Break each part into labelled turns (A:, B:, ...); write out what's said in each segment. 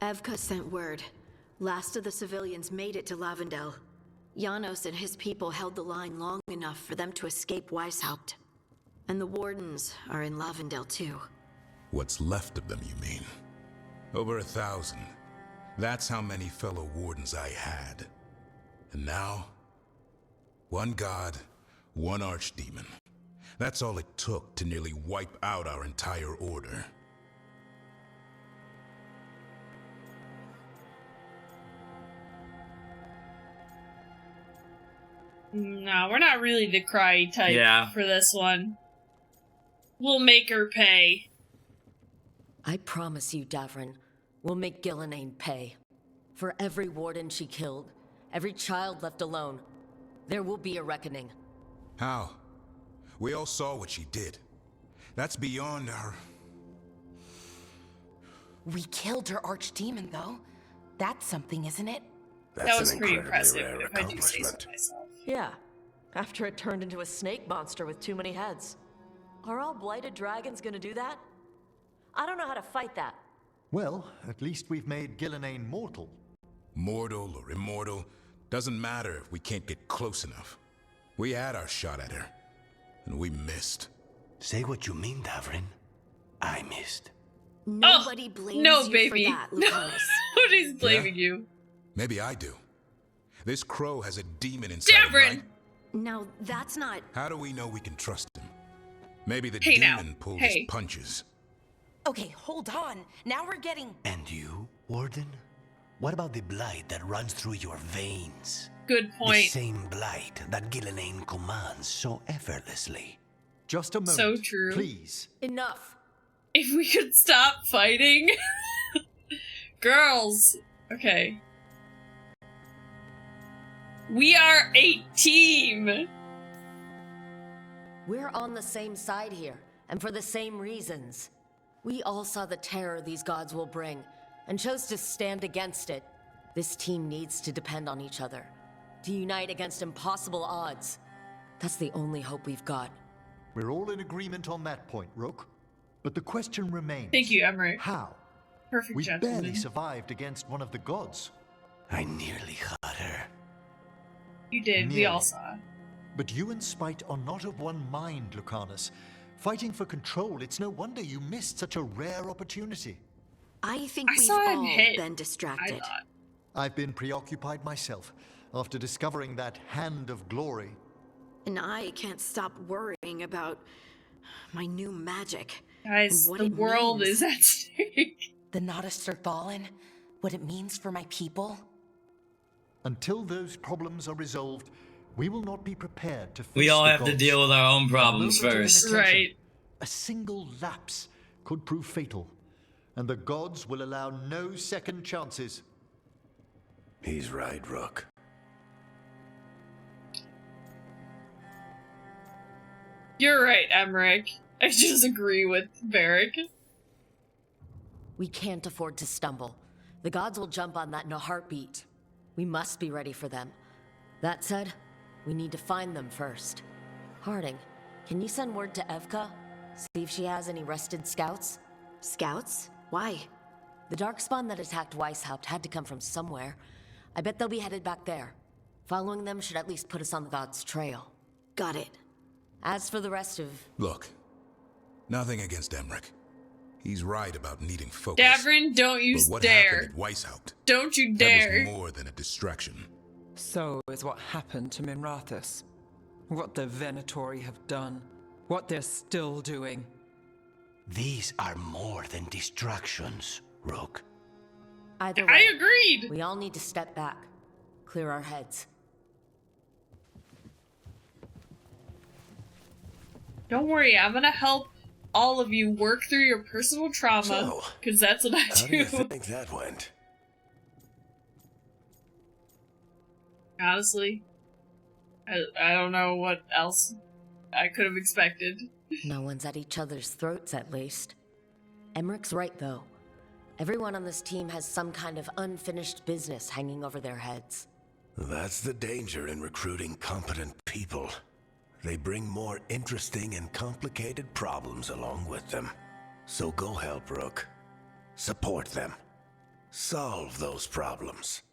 A: Evka sent word. Last of the civilians made it to Lavendel. Janos and his people held the line long enough for them to escape Weisshaupt. And the wardens are in Lavendel too.
B: What's left of them, you mean? Over 1,000. That's how many fellow wardens I had. And now, one god, one archdemon. That's all it took to nearly wipe out our entire order.
C: No, we're not really the cry type for this one. We'll make her pay.
D: I promise you, Davrin, we'll make Gillenane pay. For every warden she killed, every child left alone, there will be a reckoning.
B: How? We all saw what she did. That's beyond our...
E: We killed her archdemon, though. That's something, isn't it?
C: That was pretty impressive, if I do say so myself.
D: Yeah, after it turned into a snake monster with too many heads. Are all blighted dragons gonna do that? I don't know how to fight that.
F: Well, at least we've made Gillenane mortal.
B: Mortal or immortal, doesn't matter if we can't get close enough. We had our shot at her, and we missed.
G: Say what you mean, Davrin. I missed.
A: Nobody blames you
C: baby.
A: for that, Lucanus.
C: Nobody's blaming you.
B: Maybe I do. This crow has a demon inside him, right?
A: Now, that's not...
B: How do we know we can trust him? Maybe the
C: Hey,
B: demon pulled his punches.
E: Okay, hold on. Now we're getting...
G: And you, Warden? What about the blight that runs through your veins?
C: Good point.
G: The same blight that Gillenane commands so effortlessly.
F: Just a moment,
C: So true.
F: please.
D: Enough.
C: If we could stop fighting. Girls. Okay. We are a team.
D: We're on the same side here, and for the same reasons. We all saw the terror these gods will bring, and chose to stand against it. This team needs to depend on each other, to unite against impossible odds. That's the only hope we've got.
F: We're all in agreement on that point, Rook. But the question remains...
C: Thank you, Emmerich.
F: How?
C: Perfect
F: We
C: gentleman.
F: barely survived against one of the gods.
G: I nearly got her.
C: You did. We
F: Nearly.
C: all saw.
F: But you and Spite are not of one mind, Lucanus. Fighting for control, it's no wonder you missed such a rare opportunity.
A: I think
C: I
A: we've
C: saw him
A: all
C: hit,
A: been
C: I
A: distracted.
C: thought.
F: I've been preoccupied myself after discovering that hand of glory.
A: And I can't stop worrying about my new magic.
C: Guys,
A: and what
C: the
A: it
C: world
A: means.
C: is at stake.
E: The Nodists are fallen? What it means for my people?
F: Until those problems are resolved, we will not be prepared to face
H: We all
F: the
H: have to
F: gods.
H: deal with our own problems
F: A moment of
H: first.
F: inattention,
C: Right.
F: A single lapse could prove fatal, and the gods will allow no second chances.
G: He's right, Rook.
C: You're right, Emmerich. I just agree with Varric.
D: We can't afford to stumble. The gods will jump on that in a heartbeat. We must be ready for them. That said, we need to find them first. Harding, can you send word to Evka? See if she has any rested scouts?
A: Scouts? Why?
D: The darkspawn that attacked Weisshaupt had to come from somewhere. I bet they'll be headed back there. Following them should at least put us on the gods' trail.
A: Got it.
D: As for the rest of...
B: Look, nothing against Emmerich. He's right about needing focus.
C: Davrin, don't you
B: but what
C: dare.
B: happened at Weisshaupt?
C: Don't you
B: That
C: dare.
B: was more than a distraction.
I: So is what happened to Minrathous. What the Venatori have done. What they're still doing.
G: These are more than distractions, Rook.
D: Either
C: I
D: way,
C: agreed.
D: we all need to step back. Clear our heads.
C: Don't worry, I'm gonna help all of you work through your personal trauma,
G: So,
C: because that's what I
G: How do
C: do.
G: you think that went?
C: Honestly, I don't know what else I could have expected.
D: No one's at each other's throats, at least. Emmerich's right, though. Everyone on this team has some kind of unfinished business hanging over their heads.
G: That's the danger in recruiting competent people. They bring more interesting and complicated problems along with them. So go help, Rook. support them, solve those problems,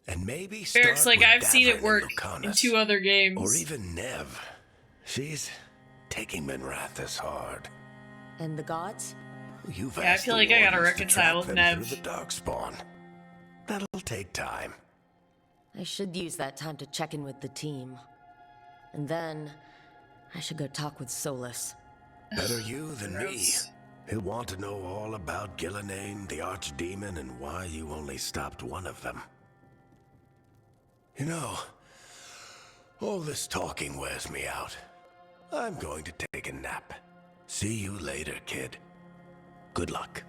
G: and maybe
C: Eric's
G: start
C: like,
G: with
C: I've seen it
G: Davin
C: work
G: and
C: in
G: Lucanus.
C: 2 other games.
G: Or even Nev. She's taking Minrathous hard.
D: And the gods?
G: You've
C: Yeah, I
G: asked
C: feel
G: the
C: like I gotta
G: Wardens to
C: reconcile
G: track
C: with
G: them
C: Nev.
G: through the Darkspawn. That'll take time.
D: I should use that time to check in with the team. And then, I should go talk with Solas.
G: Better you than me.
C: Gross.
G: He'll want to know all about Gillenane, the Archdemon, and why you only stopped one of them. You know, all this talking wears me out. I'm going to take a nap. See you later, kid. Good luck.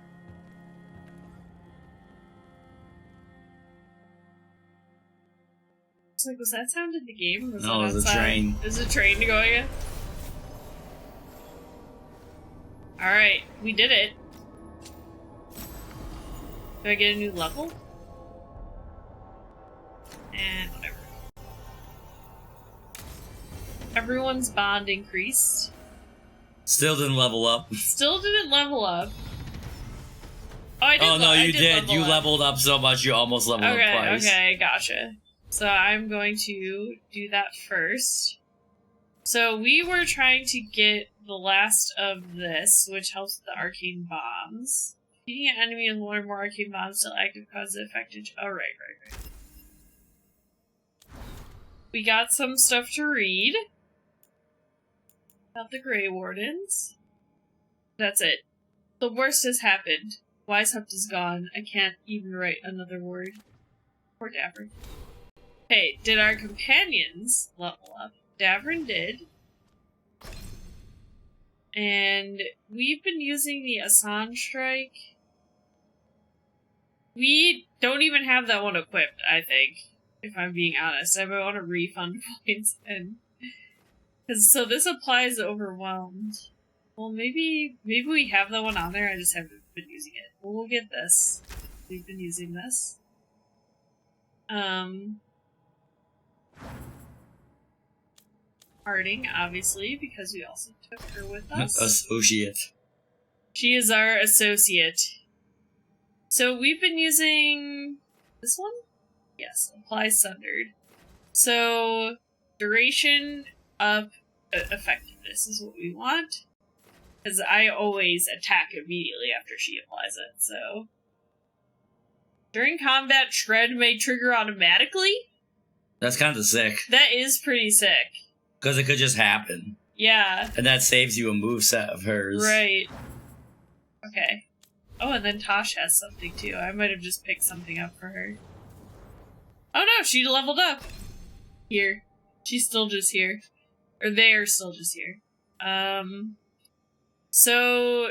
C: It's like, was that sound in the game? Was
H: No,
C: it
H: it was a
C: outside?
H: train.
C: There's a train going in? Alright, we did it. Do I get a new level? And whatever. Everyone's bond increased.
H: Still didn't level up.
C: Still didn't level up. Oh, I did.
H: Oh no,
C: I
H: you did.
C: level
H: You
C: up.
H: leveled up so much you almost leveled up twice.
C: Okay, gotcha. So I'm going to do that first. So we were trying to get the last of this, which helps with the arcane bombs. Feeding an enemy with one or more arcane bombs still active causes the affected. Oh, right. We got some stuff to read about the Grey Wardens. That's it. The worst has happened. Weisshaupt is gone. I can't even write another word. Poor Davrin. Hey, did our companions level up? Davrin did. And we've been using the Asan Strike. We don't even have that one equipped, I think. If I'm being honest. I might want to refund points and... So this applies to Overwhelmed. Well, maybe we have that one on there, I just haven't been using it. Well, we'll get this. We've been using this. Harding, obviously, because we also took her with us.
H: Associate.
C: She is our associate. So we've been using this one? Yes, apply sundered. So duration up, effectiveness is what we want. Because I always attack immediately after she applies it, so. During combat, Shred may trigger automatically?
H: That's kind of sick.
C: That is pretty sick.
H: Because it could just happen.
C: Yeah.
H: And that saves you a moveset of hers.
C: Right. Okay. Oh, and then Tosh has something too. I might have just picked something up for her. Oh no, she leveled up! Here. She's still just here. Or they are still just here. So,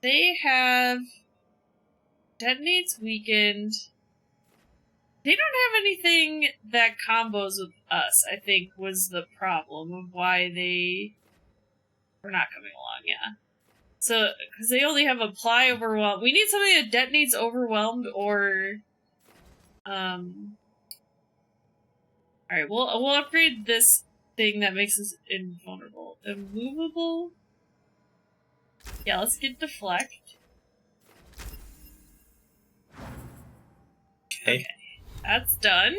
C: they have... Detonates weakened. They don't have anything that combos with us, I think, was the problem of why they were not coming along, yeah. So, because they only have apply overwhelm. We need something that detonates overwhelmed or... Alright, we'll upgrade this thing that makes us invulnerable. Immovable? Yeah, let's get deflect.
H: Okay.
C: That's done.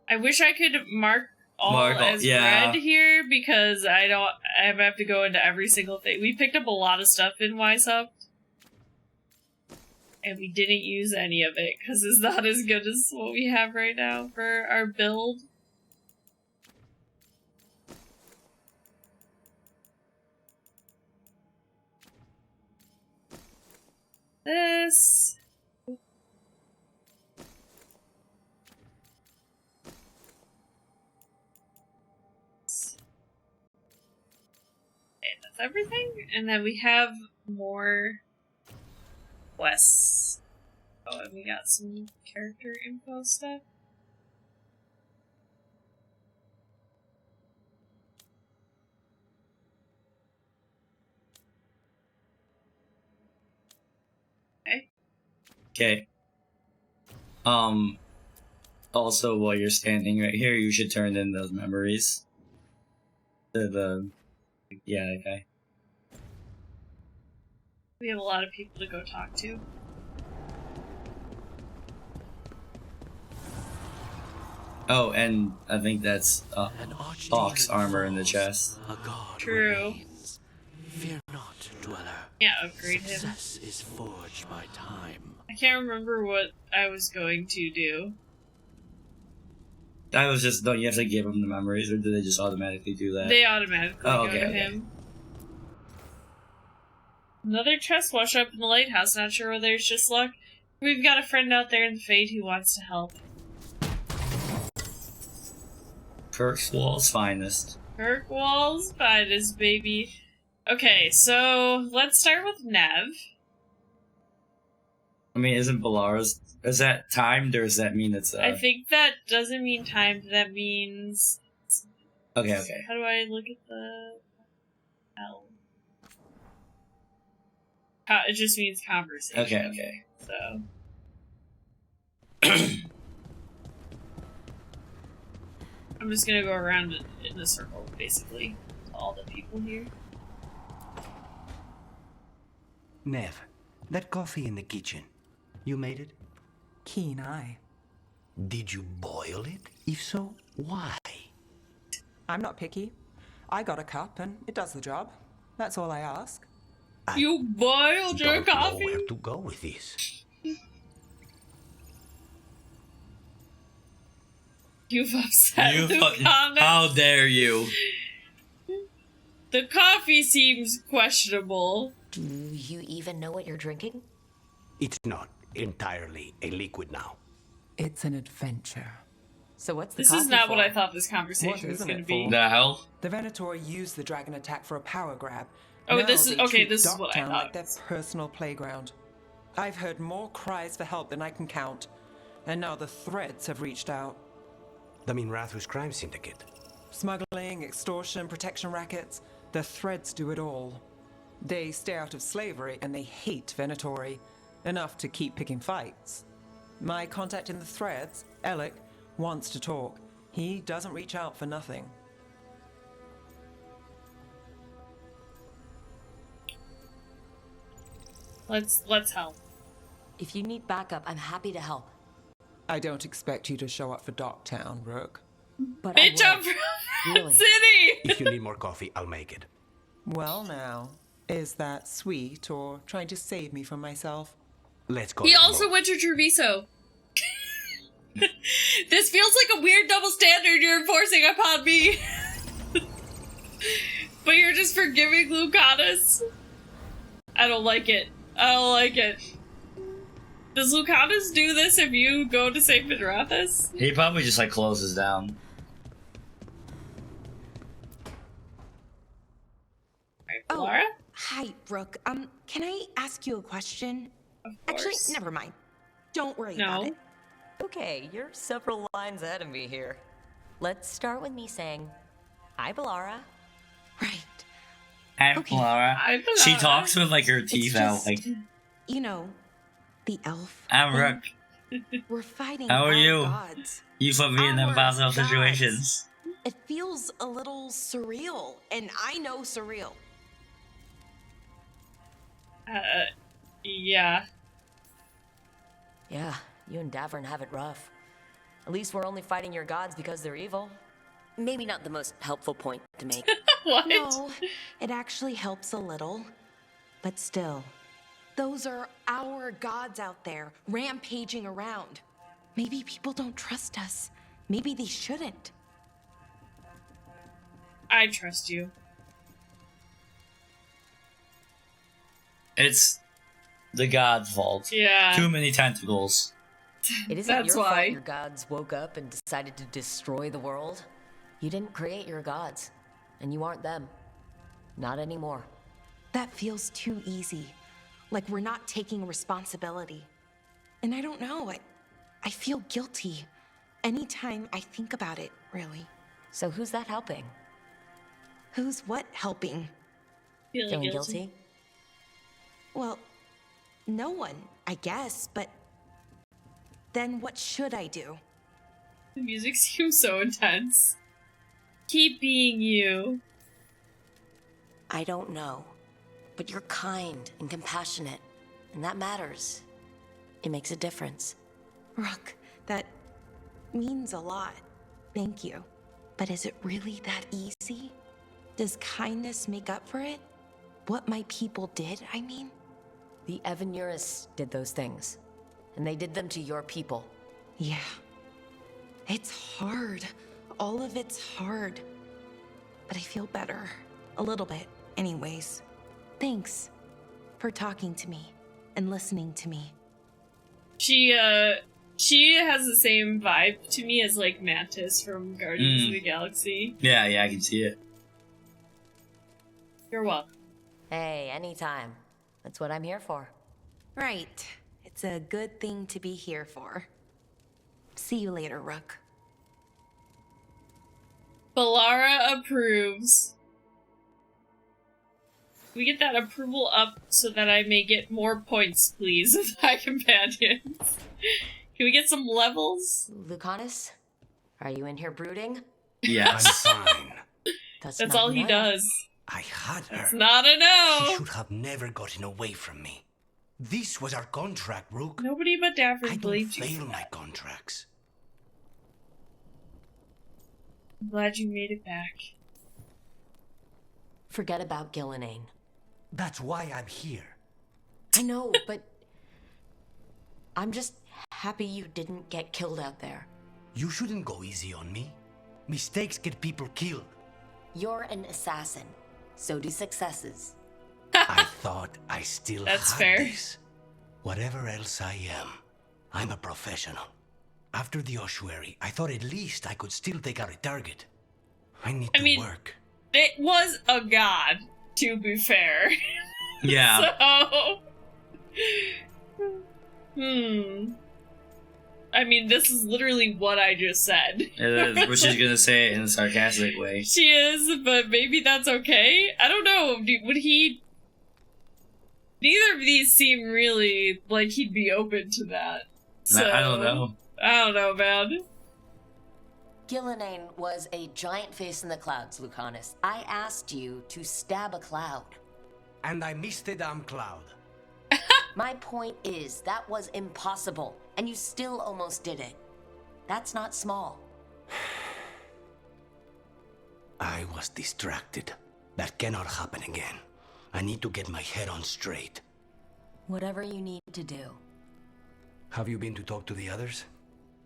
C: I wish I could mark all as red here because I have to go into every single thing. We picked up a lot of stuff in Weisshaupt. And we didn't use any of it because it's not as good as what we have right now for our build. This. Okay, that's everything. And then we have more quests. Oh, and we got some character info stuff. Okay.
H: Okay. Also, while you're standing right here, you should turn in those memories. Yeah, okay.
C: We have a lot of people to go talk to.
H: Oh, and I think that's Hawk's armor in the chest.
G: A god
C: True.
G: remains. Fear not, dweller.
C: Yeah, upgrade him.
G: Success is forged by time.
C: I can't remember what I was going to do.
H: I was just, don't you have to give him the memories, or do they just automatically do that?
C: They automatically
H: Oh,
C: go
H: okay,
C: to
H: okay.
C: him. Another chest wash up in the lighthouse. Not sure whether it's just luck. We've got a friend out there in the Fade who wants to help.
H: Kirkwall's finest.
C: Kirkwall's finest, baby. Okay, so let's start with Nev.
H: I mean, isn't Balara's... Is that timed, or does that mean it's...
C: I think that doesn't mean timed. That means...
H: Okay, okay.
C: How do I look at the... L? It just means conversation.
H: Okay, okay.
C: So... I'm just gonna go around in a circle, basically, to all the people here.
J: Nev, that coffee in the kitchen, you made it?
I: Keen eye.
J: Did you boil it? If so, why?
I: I'm not picky. I got a cup and it does the job. That's all I ask.
C: You boiled your
J: Don't know
C: coffee?
J: where to go with this.
C: You've upset
H: You
C: Lucana.
H: how dare you?
C: The coffee seems questionable.
D: Do you even know what you're drinking?
J: It's not entirely a liquid now.
I: It's an adventure.
D: So what's the
C: This
D: coffee
C: is not
D: for?
C: what I thought this
I: What
C: conversation was
I: isn't
C: going to
I: it
C: be.
I: for?
H: The hell?
I: The Venator used the dragon attack for a power grab.
C: Oh,
I: Now
C: this is-
I: they
C: okay,
I: treat
C: this is what I
I: Docktown
C: thought.
I: like their personal playground. I've heard more cries for help than I can count, and now the Threads have reached out.
J: The Minrathus crime syndicate.
I: Smuggling, extortion, protection rackets. The Threads do it all. They stay out of slavery and they hate Venatori, enough to keep picking fights. My contact in the Threads, Alec, wants to talk. He doesn't reach out for nothing.
C: Let's help.
D: If you need backup, I'm happy to help.
I: I don't expect you to show up for Docktown, Rook.
D: But
C: Bitch,
D: I
C: I'm
D: will.
C: from
D: Really?
C: City!
J: If you need more coffee, I'll make it.
I: Well now, is that sweet or trying to save me from myself?
J: Let's go.
C: He also went to Treviso. This feels like a weird double standard you're enforcing upon me. But you're just forgiving Lucanus. I don't like it. I don't like it. Does Lucanus do this if you go to St. Minrathus?
H: He probably just, like, closes down.
C: Alright, Laura?
E: Hi, Brooke. Can I ask you a question?
C: Of
E: Actually,
C: course.
E: never mind. Don't worry
C: No.
E: about it.
D: Okay, you're several lines ahead of me here. Let's start with me saying, "Hi, Balara."
E: Right.
H: Hey,
E: Okay.
H: Laura.
C: Hi,
H: She
C: Laura.
H: talks with, like, her teeth out,
E: just-
H: like,
E: You know, the elf.
H: I'm
E: thing.
H: Rook.
E: We're fighting
H: How are
E: our
H: you?
E: gods.
H: You put me in
E: Our
H: impossible
E: gods.
H: situations.
E: It feels a little surreal, and I know surreal.
C: Yeah.
D: Yeah, you and Davern have it rough. At least we're only fighting your gods because they're evil. Maybe not the most helpful point to make.
C: What?
E: No, it actually helps a little. But still, those are our gods out there, rampaging around. Maybe people don't trust us. Maybe they shouldn't.
C: I trust you.
H: It's the god's fault.
C: Yeah.
H: Too many tentacles.
D: It isn't
C: That's
D: your
C: why.
D: fault your gods woke up and decided to destroy the world. You didn't create your gods, and you aren't them. Not anymore.
E: That feels too easy. Like we're not taking responsibility. And I don't know, I feel guilty anytime I think about it, really.
D: So who's that helping?
E: Who's what helping?
D: Feeling guilty?
E: Well, no one, I guess, but then what should I do?
C: The music seems so intense. Keep being you.
D: I don't know. but you're kind and compassionate, and that matters. It makes a difference.
E: Rook, that means a lot. Thank you. But is it really that easy? Does kindness make up for it? What my people did, I mean?
D: The Evanurists did those things, and they did them to your people.
E: Yeah. It's hard. All of it's hard. But I feel better. A little bit, anyways. Thanks for talking to me and listening to me.
C: She has the same vibe to me as, like, Mantis from Guardians of the Galaxy.
H: Yeah, I can see it.
C: You're welcome.
D: Hey, anytime. That's what I'm here for.
E: Right. It's a good thing to be here for. See you later, Rook.
C: Balara approves. We get that approval up so that I may get more points, please, of my companions. Can we get some levels?
D: Lucanus, are you in here brooding?
H: Yes.
J: I'm fine.
C: That's all he does.
J: I had her.
C: That's not a no.
J: She should have never gotten away from me. This was our contract, Rook.
C: Nobody but
J: I
C: Davern
J: don't
C: believed you.
J: fail my contracts.
C: I'm glad you made it back.
D: Forget about Gillenane.
J: That's why I'm here.
D: I know, but I'm just happy you didn't get killed out there.
J: You shouldn't go easy on me. Mistakes get people killed.
D: You're an assassin. So do successes.
J: I thought I still
C: That's
J: had
C: fair.
J: this. Whatever else I am, I'm a professional. After the ossuary, I thought at least I could still take out a target. I need to work.
C: It was a god, to be fair.
H: Yeah.
C: So... I mean, this is literally what I just said.
H: But she's gonna say it in a sarcastic way.
C: She is, but maybe that's okay? I don't know. Would he... Neither of these seem really like he'd be open to that. So,
H: I don't know.
C: I don't know, man.
D: Gillenane was a giant face in the clouds, Lucanus. I asked you to stab a cloud.
J: And I missed the damn cloud.
D: My point is, that was impossible, and you still almost did it. That's not small.
J: I was distracted. That cannot happen again. I need to get my head on straight.
D: Whatever you need to do.
J: Have you been to talk to the others?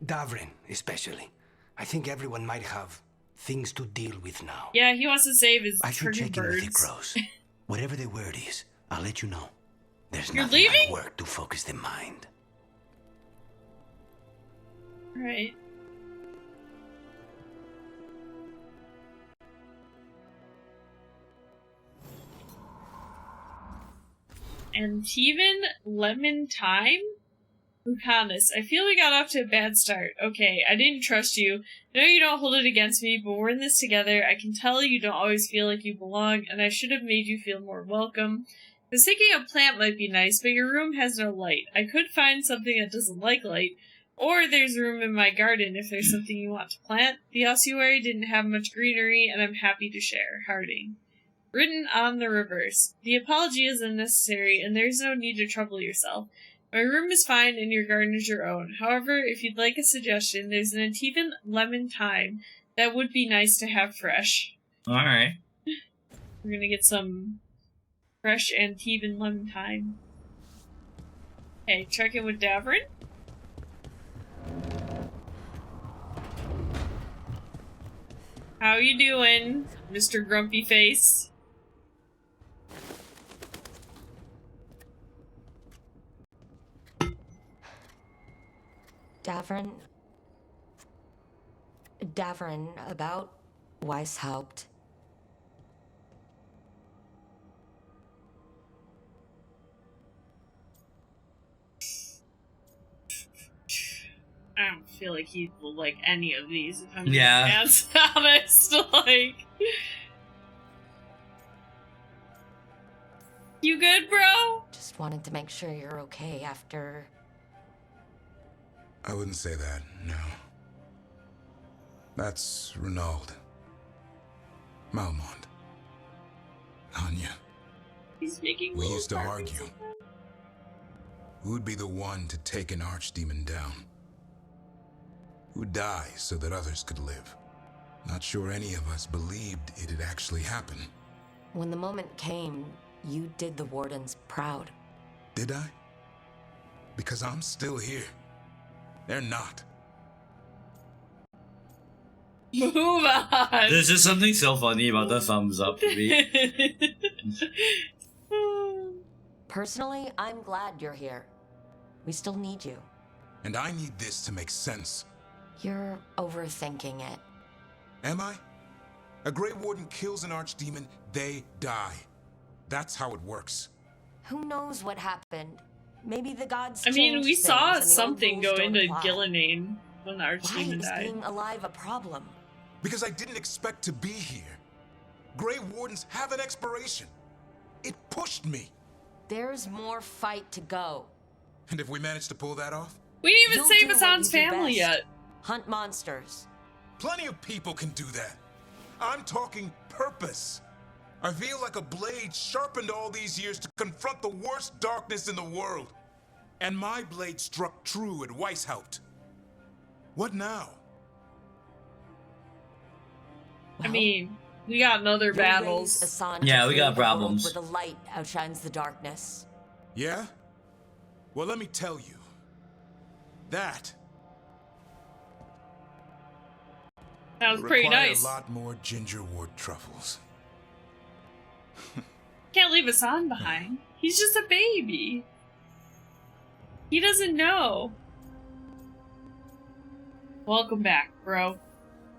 J: Davrin, especially. I think everyone might have things to deal with now.
C: Yeah, he wants to save his
J: I should check in with the
C: birds.
J: crows. Whatever the word is, I'll let you know. There's
C: You're
J: nothing
C: leaving?
J: like work to focus the mind.
C: Right. And Teven Lemon Time? Lucanus, I feel we got off to a bad start. Okay, I didn't trust you. I know you don't hold it against me, but we're in this together. I can tell you don't always feel like you belong, and I should have made you feel more welcome. I was thinking a plant might be nice, but your room has no light. I could find something that doesn't like light, or there's room in my garden if there's something you want to plant. The ossuary didn't have much greenery, and I'm happy to share. Harding. Written on the reverse. The apology is unnecessary, and there's no need to trouble yourself. My room is fine, and your garden is your own. However, if you'd like a suggestion, there's an Teven Lemon Thyme that would be nice to have fresh.
H: Alright.
C: We're gonna get some fresh and Teven Lemon Thyme. Hey, check in with Davrin. How you doing, Mr. Grumpy Face?
D: Davrin, about Weisshaupt.
C: I don't feel like he will like any of these, if I'm
H: Yeah.
C: being honest. Like, you good, bro?
D: Just wanted to make sure you're okay after...
B: I wouldn't say that, no. That's Renaud. Malmont. Anya.
C: He's making
B: We used to argue. Who'd be the one to take an archdemon down? Who'd die so that others could live? Not sure any of us believed it'd actually happen.
D: When the moment came, you did the Wardens proud.
B: Did I? Because I'm still here. They're not.
C: Move on.
H: There's just something so funny about the thumbs up to me.
D: Personally, I'm glad you're here. We still need you.
B: And I need this to make sense.
D: You're overthinking it.
B: Am I? A Grey Warden kills an archdemon, they die. That's how it works.
D: Who knows what happened? Maybe the gods
C: I mean,
D: changed
C: we
D: things
C: saw
D: and the old
C: something
D: rules
C: go
D: don't
C: into
D: apply.
C: Gillinane when the
D: Why
C: Archdemon
D: is
C: died.
D: being alive a problem?
B: Because I didn't expect to be here. Grey Wardens have an expiration. It pushed me.
D: There's more fight to go.
B: And if we manage to pull that off?
C: We didn't even
D: You'll
C: save
D: do what
C: Hassan's
D: you do
C: family
D: best.
C: yet.
D: Hunt monsters.
B: Plenty of people can do that. I'm talking purpose. I feel like a blade sharpened all these years to confront the worst darkness in the world. And my blade struck true at Weisshaupt. What now?
C: I mean, we got other battles.
H: Yeah, we got problems.
D: Where the light outshines the darkness.
B: Yeah? Well, let me tell you. That
C: Sounds
B: will
C: pretty
B: require
C: nice.
B: a lot more gingerwort truffles.
C: Can't leave Hassan behind. He's just a baby. He doesn't know. Welcome back, bro.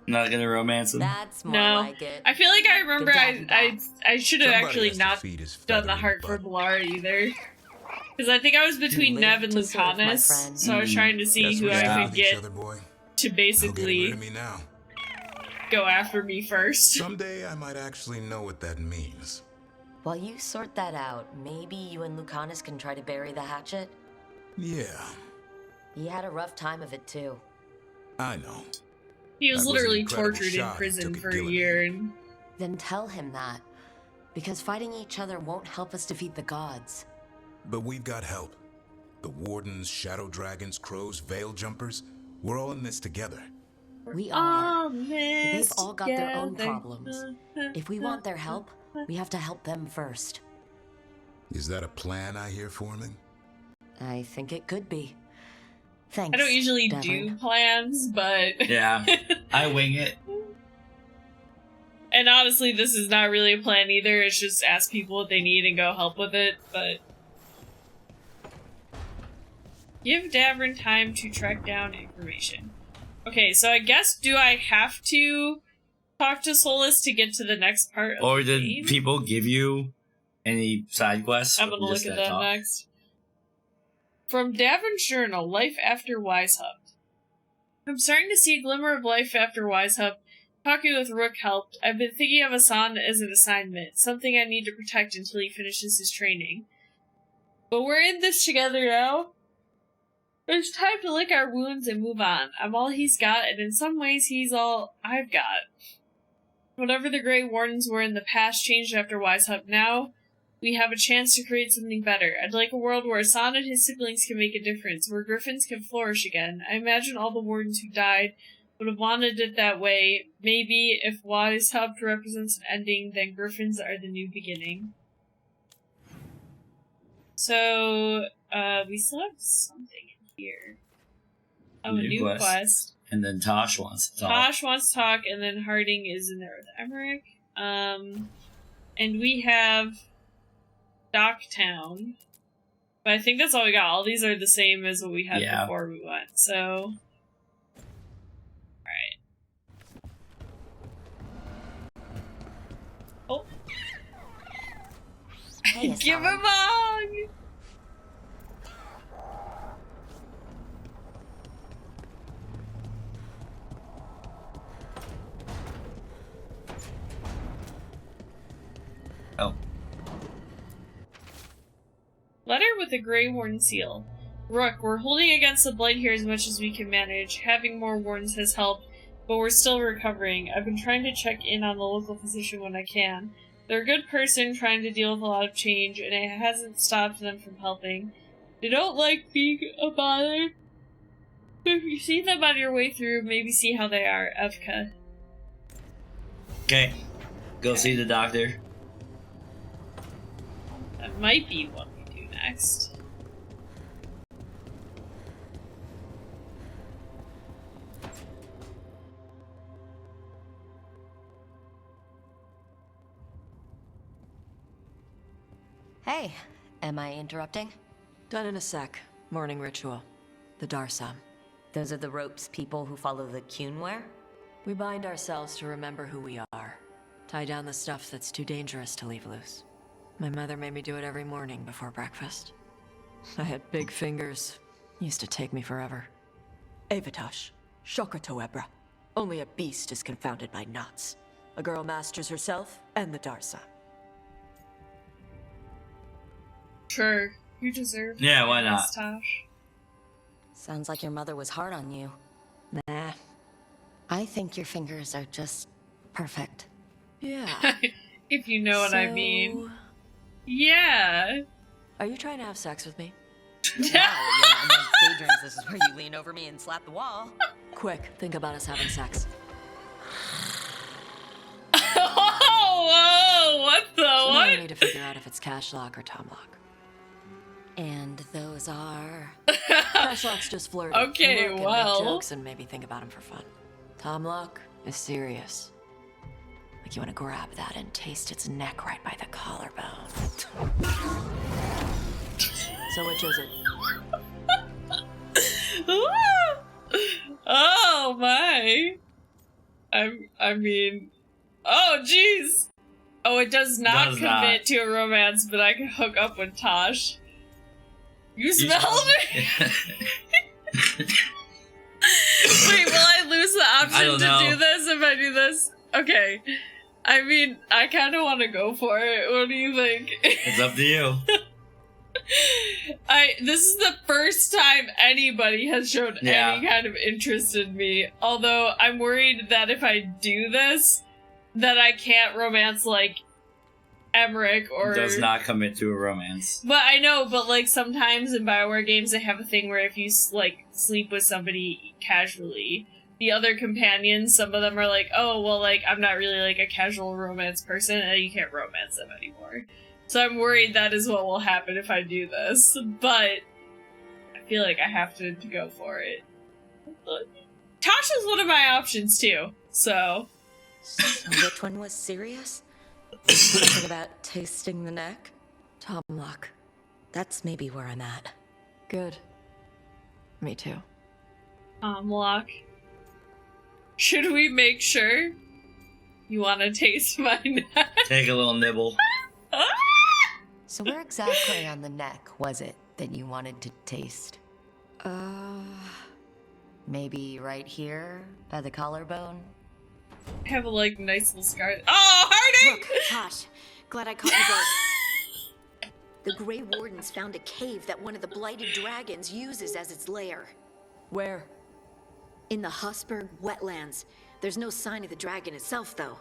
H: Not gonna romance him.
D: That's more
C: No.
D: like it.
C: I feel like I remember
D: Good to have you
C: I should have
B: Somebody
C: actually
B: has to
C: not
B: feed his
C: done the
B: feathery
C: heart for
B: butt.
C: Valar either. Because I think I was between
D: live
C: Nev and
D: to serve, my
C: Lucanus,
D: friend.
C: so I was trying to see
B: That's
C: who
B: what
C: I
B: you
C: could
B: do with each
C: get
B: other, boy.
C: to
B: No getting rid
C: basically
B: of me now.
C: go after me first.
B: Someday I might actually know what that means.
D: While you sort that out, maybe you and Lucanus can try to bury the hatchet?
B: Yeah,
D: He had a rough time of it too.
B: I know.
C: He was
B: That was an
C: literally
B: incredible
C: tortured in
B: shot he
C: prison
B: took at
C: for a
B: Gillinane.
C: year, and
D: Then tell him that. Because fighting each other won't help us defeat the gods.
B: But we've got help. The Wardens, Shadow Dragons, Crows, Veil Jumpers, we're all in this together.
D: We are.
C: all
D: But they've
C: this
D: all got their own
C: together.
D: problems. If we want their help, we have to help them first.
B: Is that a plan I hear forming?
D: I think it could be. Thanks.
C: I don't usually
D: Devin.
C: do plans, but
H: Yeah, I wing it.
C: and honestly, this is not really a plan either. It's just ask people what they need and go help with it. But give Davin time to track down information. Okay, so I guess do I have to talk to Solas to get to the next part of
H: Or
C: the
H: did
C: game?
H: people give you any side quests?
C: I'm gonna
H: Or
C: look
H: just
C: at
H: that
C: that
H: talk?
C: next. From Davin's journal, Life After Weisshaupt. I'm starting to see a glimmer of life after Weisshaupt. Talking with Rook helped. I've been thinking of Hassan as an assignment, something I need to protect until he finishes his training. But we're in this together now. It's time to lick our wounds and move on. I'm all he's got, and in some ways he's all I've got. Whatever the Grey Wardens were in the past changed after Weisshaupt. Now we have a chance to create something better. I'd like a world where Hassan and his siblings can make a difference, where Griffins can flourish again. I imagine all the Wardens who died would have wanted it that way. Maybe if Weisshaupt represents an ending, then Griffins are the new beginning. So, we still have something in here. Oh, a new quest.
H: And then Tosh wants to talk.
C: Tosh wants to talk, and then Harding is in there with Emmerich. And we have Docktown. But I think that's all we got. All these are the same as what we had before we went, so... Alright. Oh.
D: Hey,
C: Give him
D: Hassan.
C: a hug!
H: Oh.
C: Letter with a Grey Warden seal. Rook, we're holding against the blight here as much as we can manage. Having more wardens has helped, but we're still recovering. I've been trying to check in on the local physician when I can. They're a good person trying to deal with a lot of change, and it hasn't stopped them from helping. They don't like being a bother. If you see them on your way through, maybe see how they are, Evka.
H: Okay. Go see the doctor.
C: That might be what we do next.
D: Hey, am I interrupting?
K: Done in a sec. Morning ritual. The Darsam.
D: Those are the ropes people who follow the Qun wear?
K: We bind ourselves to remember who we are. Tie down the stuff that's too dangerous to leave loose. My mother made me do it every morning before breakfast. I had big fingers. Used to take me forever. Avatash. Shokatoebra. Only a beast is confounded by knots. A girl masters herself and the Darsam.
C: Sure. You deserve
H: Yeah, why not?
C: Tosh.
D: Sounds like your mother was hard on you.
K: Nah.
D: I think your fingers are just perfect.
K: Yeah.
C: If you know what I mean. Yeah.
K: Are you trying to have sex with me?
D: Wow, yeah, and then daydreams, this is where you lean over me and slap the wall.
K: Quick, think about us having sex.
C: Oh, whoa, what the
K: So
C: what?
K: now we need to figure out if it's cash lock or Tom lock.
D: And those are...
K: Cash lock's just flirty.
C: Okay,
K: Look and
C: well.
K: make jokes and maybe think about him for fun. Tom lock is serious. Like you want to grab that and taste its neck right by the collarbone. So which is it?
C: Oh my. I mean, oh jeez. Oh, it does not commit to a romance, but I can hook up with Tosh. You smell me? Wait, will I lose the option to do this if I do this? Okay. I mean, I kind of want to go for it. What do you think?
H: It's up to you.
C: This is the first time anybody has shown any kind of interest in me. Although I'm worried that if I do this, that I can't romance like Emmerich or
H: Does not commit to a romance.
C: But I know, but like sometimes in BioWare games they have a thing where if you like sleep with somebody casually, the other companions, some of them are like, oh well, like I'm not really like a casual romance person, and you can't romance them anymore. So I'm worried that is what will happen if I do this, but I feel like I have to go for it. Tasha's one of my options too, so...
D: So which one was serious? Something about tasting the neck?
K: Tom lock.
D: That's maybe where I'm at.
K: Good. Me too.
C: Lock. Should we make sure you want to taste my neck?
H: Take a little nibble.
D: So where exactly on the neck was it that you wanted to taste? Maybe right here, by the collarbone?
C: I have a, like, nice little scar. Oh, Harding!
A: Look, Tosh, glad I caught you both. The Grey Wardens found a cave that one of the Blighted Dragons uses as its lair.
K: Where?
A: In the Husberg wetlands. There's no sign of the dragon itself, though.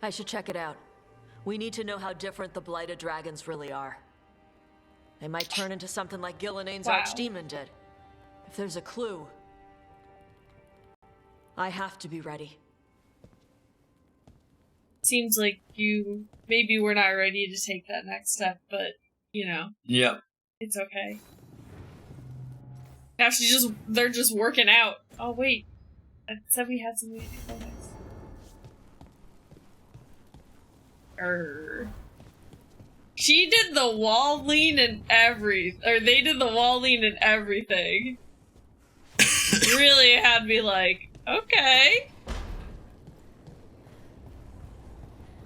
K: I should check it out. We need to know how different the Blighted Dragons really are. They might turn into something like Gilanane's archdemon did. If there's a clue, I have to be ready.
C: Seems like you maybe we're not ready to take that next step, but you know.
H: Yep.
C: It's okay. Now they're just working out. Oh wait. I said we had something to do for this. She did the wall lean and they did the wall lean and everything. Really had me like, okay.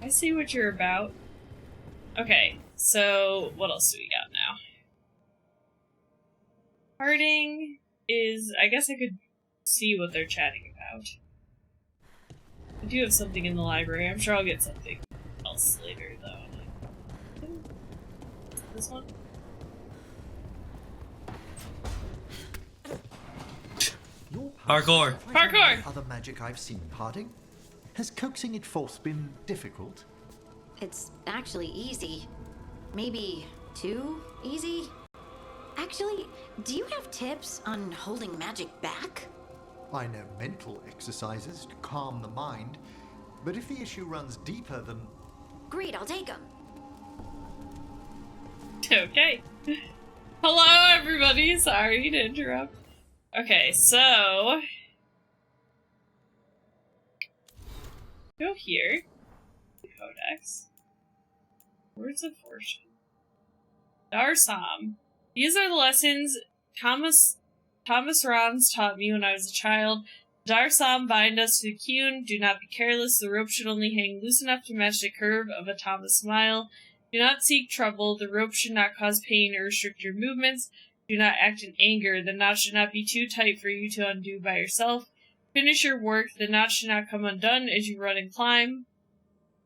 C: I see what you're about. Okay, so what else do we got now? Harding is... I guess I could see what they're chatting about. I do have something in the library. I'm sure I'll get something else later, though. This one?
H: Parkour!
C: Parkour!
F: Other magic I've seen, Harding. Has coaxing it forth been difficult?
A: It's actually easy. Maybe too easy? Actually, do you have tips on holding magic back?
F: I know mental exercises to calm the mind, but if the issue runs deeper than...
A: Great, I'll take them.
C: Okay. Hello, everybody. Sorry to interrupt. Okay, so... Go here. Codex. Words of Fortune. Darsam. These are the lessons Thomas Rons taught me when I was a child. Darsam bind us to the Kyun. Do not be careless. The rope should only hang loose enough to match the curve of a Thomas smile. Do not seek trouble. The rope should not cause pain or restrict your movements. Do not act in anger. The knot should not be too tight for you to undo by yourself. Finish your work. The knot should not come undone as you run and climb.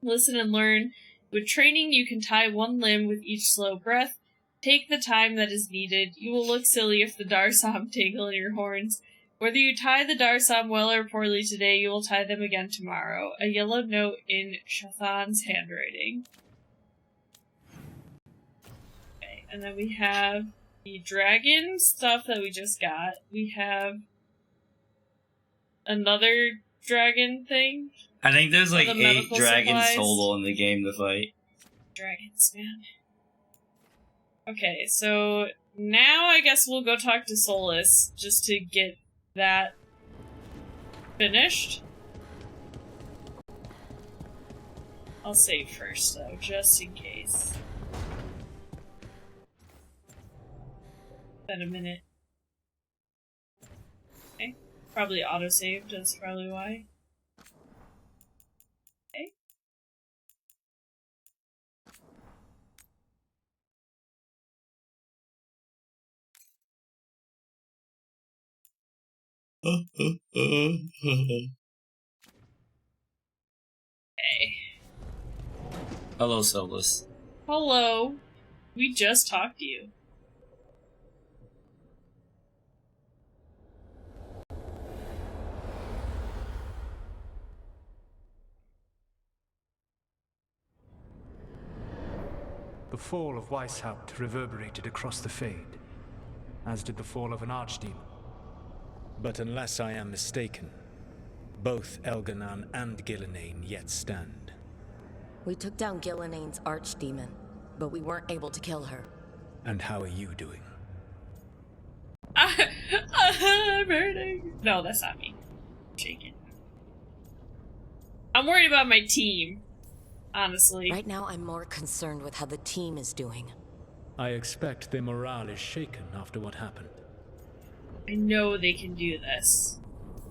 C: Listen and learn. With training, you can tie one limb with each slow breath. Take the time that is needed. You will look silly if the Darsam tangle in your horns. Whether you tie the Darsam well or poorly today, you will tie them again tomorrow. A yellow note in Shathan's handwriting. Okay, and then we have the dragon stuff that we just got. We have another dragon thing.
H: I think there's like
C: The
H: 8
C: medical
H: dragons
C: supplies.
H: total in the game to fight.
C: Dragons, man. Okay, so now I guess we'll go talk to Solas just to get that finished. I'll save first though, just in case. Been a minute. Okay, probably autosaved, that's probably why. Okay. Okay.
H: Hello, Solas.
C: Hello. We just talked to you.
L: The fall of Weisshaupt reverberated across the Fade, as did the fall of an archdemon. But unless I am mistaken, both Elganan and Gillenane yet stand.
D: We took down Gillenane's archdemon, but we weren't able to kill her.
L: And how are you doing?
C: I'm hurting. No, that's not me. I'm shaking. I'm worried about my team, honestly.
D: Right now, I'm more concerned with how the team is doing.
L: I expect their morale is shaken after what happened.
C: I know they can do this.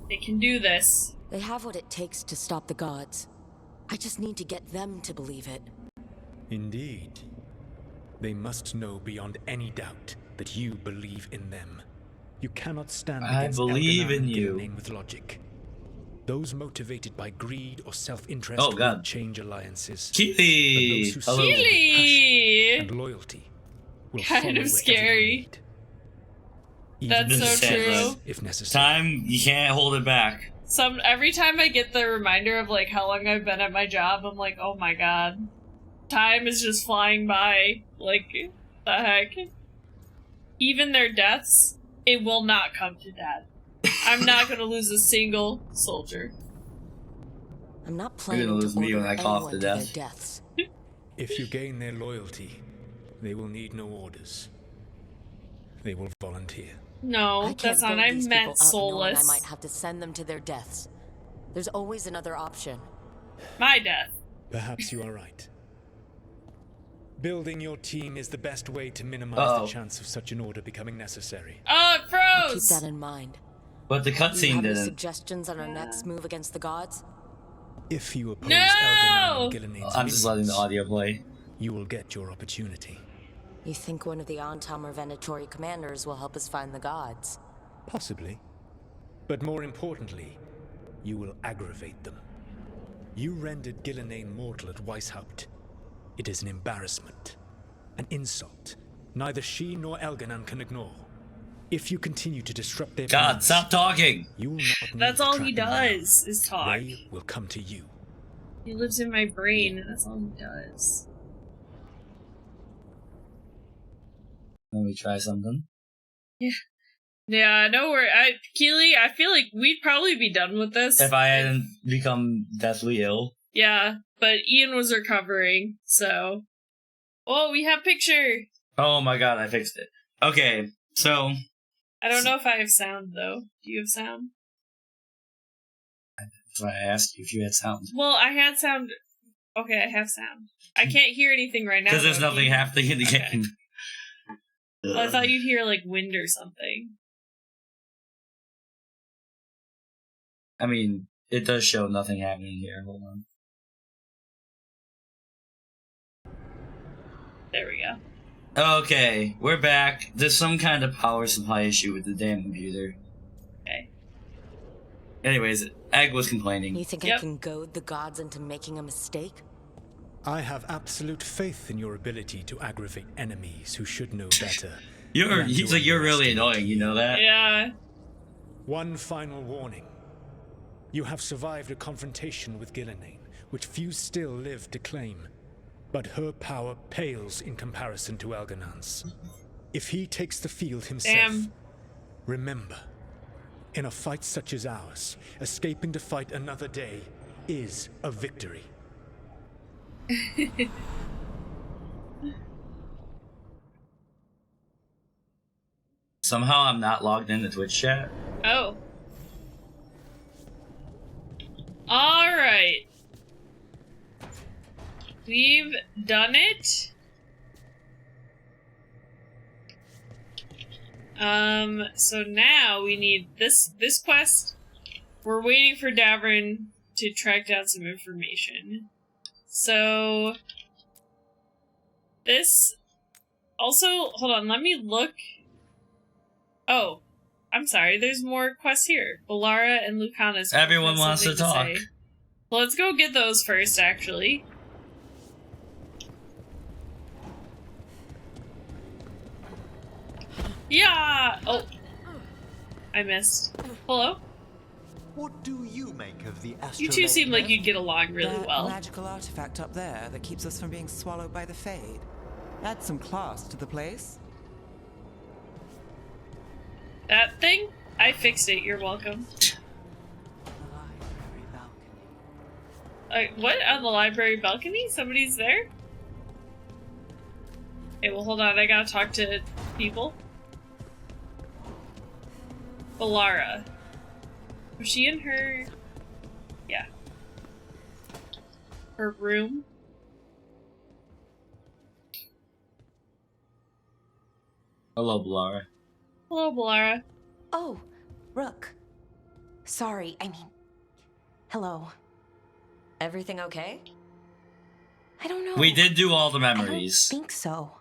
C: They can do this.
D: They have what it takes to stop the gods. I just need to get them to believe it.
L: Indeed. They must know beyond any doubt that you believe in them. You cannot stand against
H: believe
L: Elganan
H: in
L: and
H: you.
L: Gillenane with logic. Those motivated by greed or self-interest
H: Oh, God.
L: will change alliances.
H: Keely!
L: But those who
H: Hello.
L: serve with
C: Keely!
L: passion and loyalty will
C: Kind
L: follow
C: of
L: wherever you
C: scary.
L: lead. Even
C: That's
L: if
C: so
L: senseless,
C: true.
L: if necessary.
H: Time, you can't hold it back.
C: Every time I get the reminder of like how long I've been at my job, I'm like, oh my god. Time is just flying by. Like, the heck? Even their deaths, it will not come to that. I'm not gonna lose a single soldier.
D: I'm not
H: You're
D: planning
H: gonna
D: to
H: lose me
D: order
H: when I cough
D: anyone
H: to
D: to their
H: death.
D: deaths.
L: If you gain their loyalty, they will need no orders. They will volunteer.
C: No,
D: I can't
C: that's not.
D: build
C: I
D: these
C: meant
D: people up knowing I
C: Solas.
D: might have to send them to their deaths. There's always another option.
C: My death.
L: Perhaps you are right. Building your team is the best way to minimize
H: Uh-oh.
L: the chance of such an order becoming necessary.
C: Oh, it
D: I'll keep
C: froze!
D: that in mind.
H: But the
D: Do you
H: cutscene
D: have any
H: didn't.
D: suggestions on our next move against the gods?
L: If you oppose
C: No!
L: Elganan and Gillenane's
H: I'm just letting the
L: wishes,
H: audio play.
L: you will get your opportunity.
D: You think one of the Antam or Venatori commanders will help us find the gods?
L: Possibly. But more importantly, you will aggravate them. You rendered Gillenane mortal at Weisshaupt. It is an embarrassment. An insult. Neither she nor Elganan can ignore. If you continue to disrupt their
H: God,
L: plans,
H: stop talking!
L: you will not need
C: That's
L: to
C: all
L: track
C: he
L: them down.
C: does, is talk.
L: They will come to you.
C: He lives in my brain, and that's all he does.
H: Let me try something.
C: Yeah, no worry. Keely, I feel like we'd probably be done with this.
H: If I hadn't become deathly ill.
C: Yeah, but Ian was recovering, so... Oh, we have picture!
H: Oh my god, I fixed it. Okay, so...
C: I don't know if I have sound, though. Do you have sound?
H: That's why I asked you if you had sound.
C: Well, I had sound... Okay, I have sound. I can't hear anything right now.
H: Because there's nothing happening in the game.
C: Well, I thought you'd hear, like, wind or something.
H: I mean, it does show nothing happening here. Hold on.
C: There we go.
H: Okay, we're back. There's some kind of power supply issue with the damn computer.
C: Okay.
H: Anyways, Egg was complaining.
D: You think I can goad the gods into making a mistake?
L: I have absolute faith in your ability to aggravate enemies who should know better.
H: He's like, you're really annoying, you know that?
C: Yeah.
L: One final warning. You have survived a confrontation with Gillenane, which few still live to claim. But her power pales in comparison to Elganan's. If he takes the field himself, remember, in a fight such as ours, escaping to fight another day is a victory.
H: Somehow I'm not logged into Twitch chat.
C: Oh. Alright. We've done it. So now we need this quest. We're waiting for Davrin to track down some information. So this also, hold on, let me look. Oh, I'm sorry, there's more quests here. Balara and Lucanus.
H: Everyone wants to talk.
C: Well, let's go get those first, actually. Yeah! Oh. I missed. Hello?
F: What do you make of the
C: You two seem like you'd get along really
I: that
C: well.
I: Magical artifact up there that keeps us from being swallowed by the Fade. Add some class to the place.
C: That thing? I fixed it, you're welcome. What? On the library balcony? Somebody's there? Okay, well hold on, I gotta talk to people. Balara. Was she in her... Yeah. Her room?
H: Hello, Balara.
C: Hello, Balara.
E: Oh, Rook. Sorry, I mean... Hello.
D: Everything okay?
E: I don't know.
H: We did do all the
E: I
H: memories.
E: don't think so.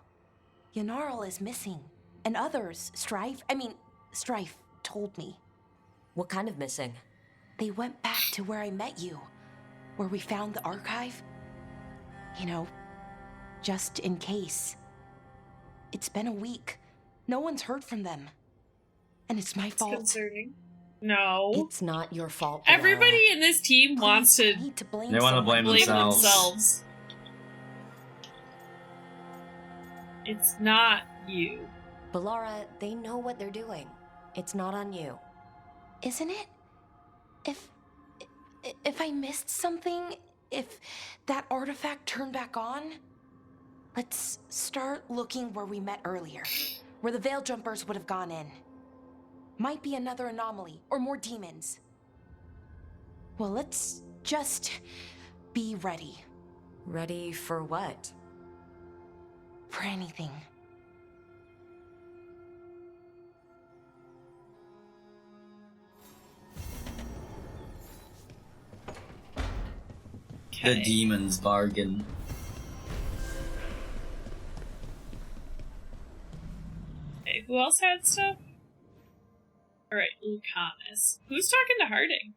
E: Yanarl is missing. And others, Strife told me.
D: What kind of missing?
E: They went back to where I met you. Where we found the archive. You know, just in case. It's been a week. No one's heard from them. And it's my fault.
C: Concerning. No.
E: It's not your fault.
C: Everybody in this team wants to...
H: They want to blame themselves.
C: It's not you.
D: Balara, they know what they're doing. It's not on you.
E: Isn't it? If I missed something, if that artifact turned back on, let's start looking where we met earlier, where the Veil Jumpers would have gone in. Might be another anomaly, or more demons. Well, let's just be ready.
D: Ready for what?
E: For anything.
H: The demon's bargain.
C: Okay, who else had stuff? Alright, Lucanus. Who's talking to Harding?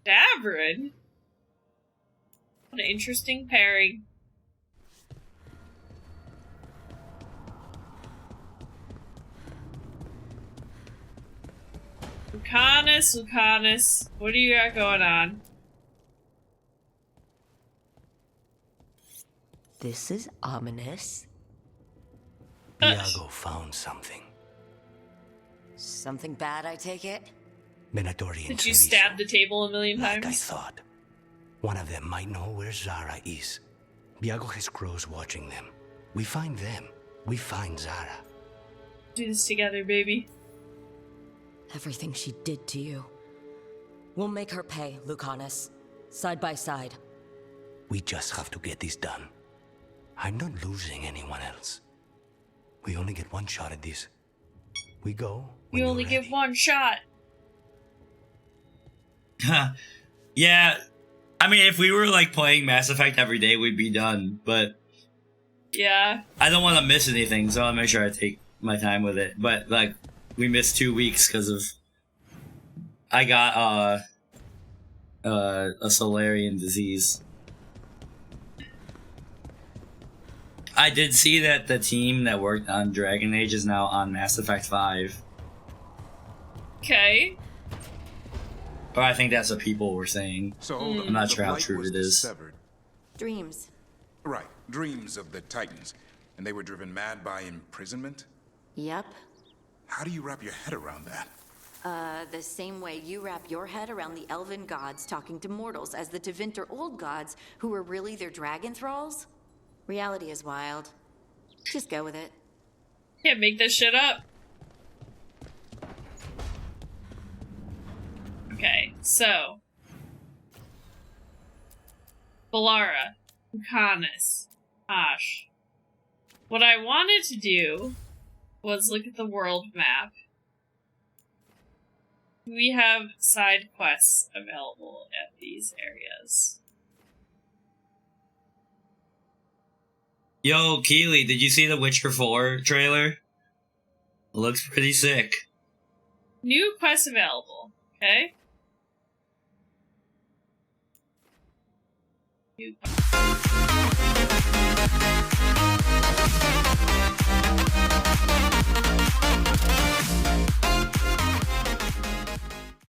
C: Davrin? What an interesting pairing. Lucanus, what do you got going on?
D: This is ominous.
J: Iago found something.
D: Something bad, I take it?
J: Venatorian
C: Did you
J: Treviso,
C: stab the table a million
J: like I
C: times?
J: thought. One of them might know where Zara is. Iago has crows watching them. We find them. We find Zara.
C: Do this together, baby.
D: Everything she did to you. We'll make her pay, Lucanus. Side by side.
J: We just have to get this done. I'm not losing anyone else. We only get one shot at this. We go.
C: You only get one shot.
H: Yeah. I mean, if we were like playing Mass Effect every day, we'd be done. But
C: yeah,
H: I don't want to miss anything, so I'll make sure I take my time with it. But like, we missed 2 weeks because of I got a Solarian disease. I did see that the team that worked on Dragon Age is now on Mass Effect 5.
C: Okay.
H: Or I think that's what people were saying.
B: So
H: I'm not sure how true it is.
B: Severed.
A: Dreams.
B: Right, dreams of the Titans. And they were driven mad by imprisonment?
A: Yep.
B: How do you wrap your head around that?
A: The same way you wrap your head around the elven gods talking to mortals as the Tevinter old gods who were really their dragon thralls. Reality is wild. Just go with it.
C: Can't make this shit up. Okay, so Balara, Lucanus, Ash. What I wanted to do was look at the world map. We have side quests available at these areas.
H: Yo, Keely, did you see the Witcher 4 trailer? It looks pretty sick.
C: New quests available, okay? New quests.